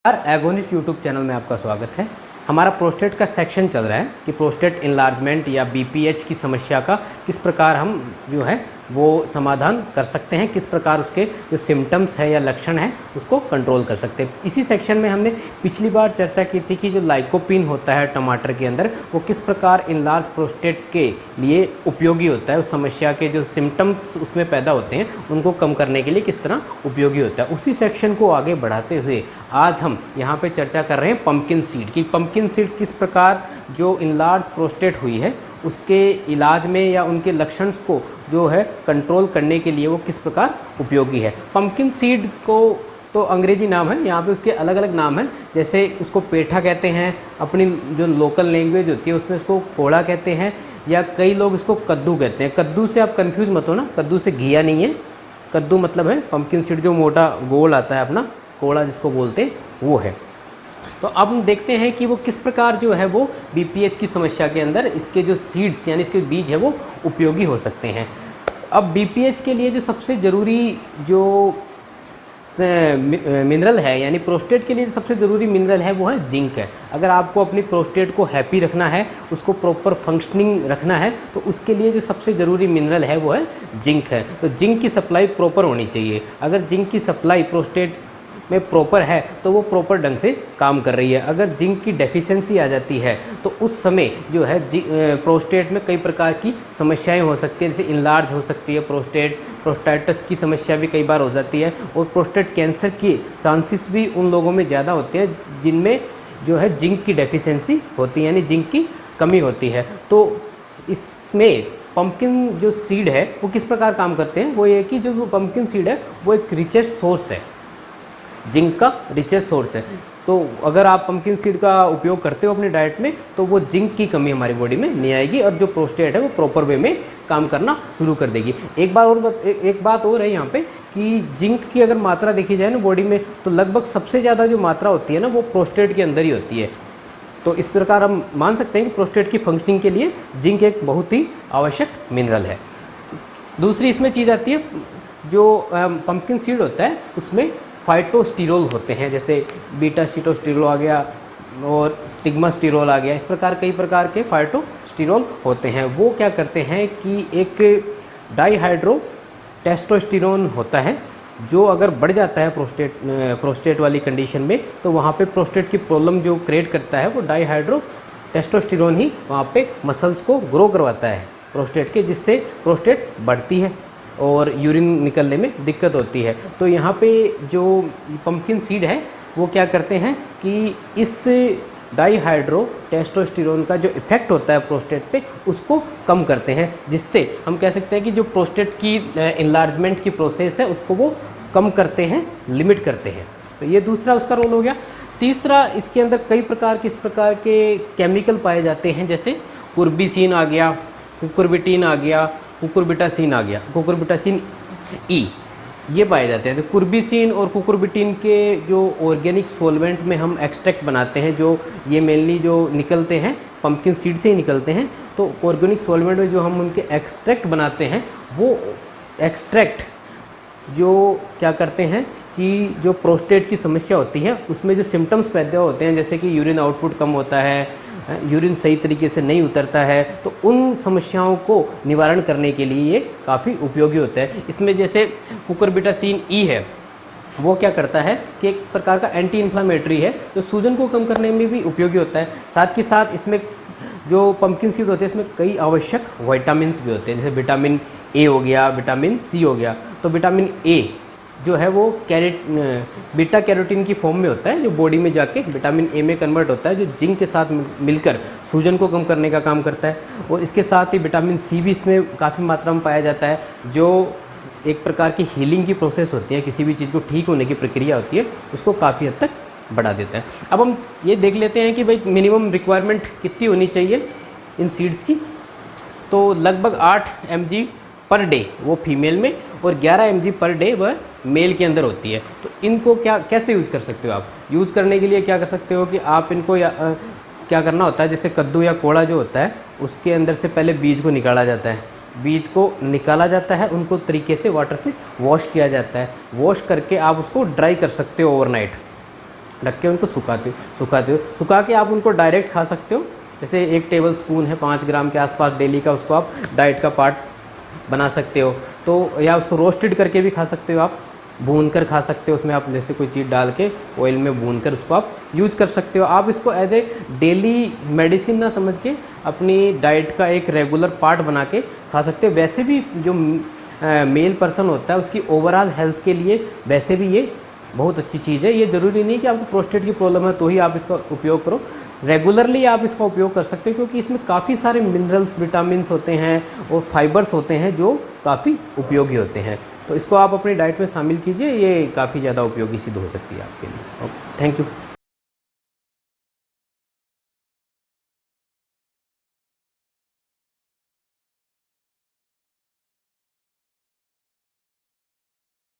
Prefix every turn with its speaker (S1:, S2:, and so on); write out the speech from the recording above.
S1: Agonist YouTube channel में आपका स्वागत है। हमारा प्रोस्टेट का सेक्शन चल रहा है कि प्रोस्टेट इनलार्जमेंट या बीपीएच की समस्या का किस प्रकार हम जो है वो समाधान कर सकते हैं, किस प्रकार उसके जो सिम्टम्स है या लक्षण है उसको कंट्रोल कर सकते हैं। इसी सेक्शन में हमने पिछली बार चर्चा की थी कि जो लाइकोपिन होता है टमाटर के अंदर वो किस प्रकार इनलार्ज प्रोस्टेट के लिए उपयोगी होता है, उस समस्या के जो सिम्टम्स उसमें पैदा होते हैं उनको कम करने के लिए किस तरह उपयोगी होता है। उसी सेक्शन को आगे बढ़ाते हुए आज हम यहाँ पे चर्चा कर रहे हैं पम्पकिन सीड की। पम्पकिन सीड किस प्रकार जो इनलार्ज प्रोस्टेट हुई है उसके इलाज में या उनके लक्षण को जो है कंट्रोल करने के लिए वो किस प्रकार उपयोगी है। पम्पकिन सीड को तो अंग्रेजी नाम है, यहाँ पे उसके अलग अलग नाम हैं, जैसे उसको पेठा कहते हैं, अपनी जो लोकल लैंग्वेज होती है उसमें उसको कोड़ा कहते हैं, या कई लोग इसको कद्दू कहते हैं। कद्दू से आप कंफ्यूज मत हो ना, कद्दू से घिया नहीं है, कद्दू मतलब है पम्पकिन सीड जो मोटा गोल आता है अपना, कोड़ा जिसको बोलते हैं वो है। तो अब हम देखते हैं कि वो किस प्रकार जो है वो बीपीएच की समस्या के अंदर इसके जो सीड्स यानी इसके बीज है वो उपयोगी हो सकते हैं। अब बीपीएच के लिए जो सबसे ज़रूरी जो मिनरल है यानी प्रोस्टेट के लिए जो सबसे ज़रूरी मिनरल है वो है जिंक है। अगर आपको अपनी प्रोस्टेट को हैप्पी रखना है, उसको प्रॉपर फंक्शनिंग रखना है, तो उसके लिए जो सबसे ज़रूरी मिनरल है वो है जिंक है। तो जिंक की सप्लाई प्रॉपर होनी चाहिए। अगर जिंक की सप्लाई प्रोस्टेट में प्रॉपर है तो वो प्रॉपर ढंग से काम कर रही है। अगर जिंक की डेफिशिएंसी आ जाती है तो उस समय जो है प्रोस्टेट में कई प्रकार की समस्याएं हो सकती है, जैसे इनलार्ज हो सकती है प्रोस्टेटाइटिस की समस्या भी कई बार हो जाती है, और प्रोस्टेट कैंसर के चांसेस भी उन लोगों में ज़्यादा होते हैं जिनमें जो है जिंक की डेफिशिएंसी होती है यानी जिंक की कमी होती है। तो इसमें पम्पकिन जो सीड है वो किस प्रकार काम करते हैं, वो ये कि जो पम्पकिन सीड है वो एक रिचेस्ट सोर्स है, जिंक का रिचेस्ट सोर्स है। तो अगर आप पम्पकिन सीड का उपयोग करते हो अपनी डाइट में तो वो जिंक की कमी हमारी बॉडी में नहीं आएगी और जो प्रोस्टेट है वो प्रॉपर वे में काम करना शुरू कर देगी। एक बात और है यहाँ पे कि जिंक की अगर मात्रा देखी जाए ना बॉडी में तो लगभग सबसे ज़्यादा जो मात्रा होती है ना वो प्रोस्टेट के अंदर ही होती है। तो इस प्रकार हम मान सकते हैं कि प्रोस्टेट की फंक्शनिंग के लिए जिंक एक बहुत ही आवश्यक मिनरल है। दूसरी इसमें चीज़ आती है, जो पम्पकिन सीड होता है उसमें फाइटोस्टिरोल होते हैं, जैसे बीटा सीटोस्टिरोल आ गया और स्टिग्मास्टिरोल आ गया, इस प्रकार कई प्रकार के फाइटोस्टिरोल होते हैं। वो क्या करते हैं कि एक डाईहाइड्रो टेस्टोस्टेरोन होता है जो अगर बढ़ जाता है प्रोस्टेट वाली कंडीशन में तो वहाँ पे प्रोस्टेट की प्रॉब्लम जो क्रिएट करता है वो डाईहाइड्रो टेस्टोस्टेरोन ही वहाँ पे मसल्स को ग्रो करवाता है प्रोस्टेट के, जिससे प्रोस्टेट बढ़ती है और यूरिन निकलने में दिक्कत होती है। तो यहाँ पे जो पम्पकिन सीड है वो क्या करते हैं कि इस डाईहाइड्रो टेस्टोस्टेरोन का जो इफ़ेक्ट होता है प्रोस्टेट पे उसको कम करते हैं, जिससे हम कह सकते हैं कि जो प्रोस्टेट की इनलार्जमेंट की प्रोसेस है उसको वो कम करते हैं, लिमिट करते हैं। तो ये दूसरा उसका रोल हो गया। तीसरा, इसके अंदर कई प्रकार किस प्रकार के केमिकल पाए जाते हैं, जैसे कुर्बिसिन आ गया, कुकुरबिटीन आ गया, कुकुरबिटासिन आ गया, कुकुरबिटासिन ई, ये पाए जाते हैं। तो कुर्बिसिन और कुकुरबिटीन के जो ऑर्गेनिक सॉल्वेंट में हम एक्सट्रैक्ट बनाते हैं, जो ये मेनली जो निकलते हैं पम्पकिन सीड से ही निकलते हैं, तो ऑर्गेनिक सॉल्वेंट में जो हम उनके एक्सट्रैक्ट बनाते हैं वो एक्सट्रैक्ट जो क्या करते हैं कि जो प्रोस्टेट की समस्या होती है उसमें जो सिम्टम्स पैदा होते हैं, जैसे कि यूरिन आउटपुट कम होता है, यूरिन सही तरीके से नहीं उतरता है, तो उन समस्याओं को निवारण करने के लिए ये काफ़ी उपयोगी होता है। इसमें जैसे कुकुरबिटासिन ई है वो क्या करता है कि एक प्रकार का एंटी इन्फ्लामेटरी है जो सूजन को कम करने में भी उपयोगी होता है। साथ ही साथ इसमें जो पम्पकिन सीड होते हैं इसमें कई आवश्यक विटामिन्स भी होते हैं, जैसे विटामिन ए हो गया, विटामिन सी हो गया। तो विटामिन ए जो है वो बीटा कैरोटीन की फॉर्म में होता है जो बॉडी में जाके विटामिन ए में कन्वर्ट होता है, जो जिंक के साथ मिलकर सूजन को कम करने का काम करता है। और इसके साथ ही विटामिन सी भी इसमें काफ़ी मात्रा में पाया जाता है, जो एक प्रकार की हीलिंग की प्रोसेस होती है, किसी भी चीज़ को ठीक होने की प्रक्रिया होती है उसको काफ़ी हद तक बढ़ा देता है। अब हम ये देख लेते हैं कि भाई मिनिमम रिक्वायरमेंट कितनी होनी चाहिए इन सीड्स की। तो लगभग 8 mg पर डे वो फीमेल में और 11 mg पर डे वह मेल के अंदर होती है। तो इनको कैसे यूज़ कर सकते हो आप? यूज़ करने के लिए क्या कर सकते हो कि आप इनको क्या करना होता है, जैसे कद्दू या कोड़ा जो होता है उसके अंदर से पहले बीज को निकाला जाता है, बीज को निकाला जाता है, उनको तरीके से वाटर से वॉश किया जाता है। वॉश करके आप उसको ड्राई कर सकते हो ओवरनाइट। रख के उनको सुखा के आप उनको डायरेक्ट खा सकते हो। जैसे 1 टेबल स्पून है 5 ग्राम के आसपास डेली का, उसको आप डाइट का पार्ट बना सकते हो। तो या उसको रोस्टेड करके भी खा सकते हो, आप भून कर खा सकते हो, उसमें आप जैसे कोई चीज़ डाल के ऑयल में भून कर उसको आप यूज़ कर सकते हो। आप इसको एज ए डेली मेडिसिन ना समझ के अपनी डाइट का एक रेगुलर पार्ट बना के खा सकते हो। वैसे भी जो मेल पर्सन होता है उसकी ओवरऑल हेल्थ के लिए वैसे भी ये बहुत अच्छी चीज़ है। ये ज़रूरी नहीं कि आपको प्रोस्टेट की प्रॉब्लम है तो ही आप इसका उपयोग करो, रेगुलरली आप इसका उपयोग कर सकते हो, क्योंकि इसमें काफ़ी सारे मिनरल्स, विटामिन्स होते हैं और फाइबर्स होते हैं जो काफ़ी उपयोगी होते हैं। तो इसको आप अपनी डाइट में शामिल कीजिए, ये काफ़ी ज़्यादा उपयोगी सिद्ध हो सकती है आपके लिए। Okay, thank you.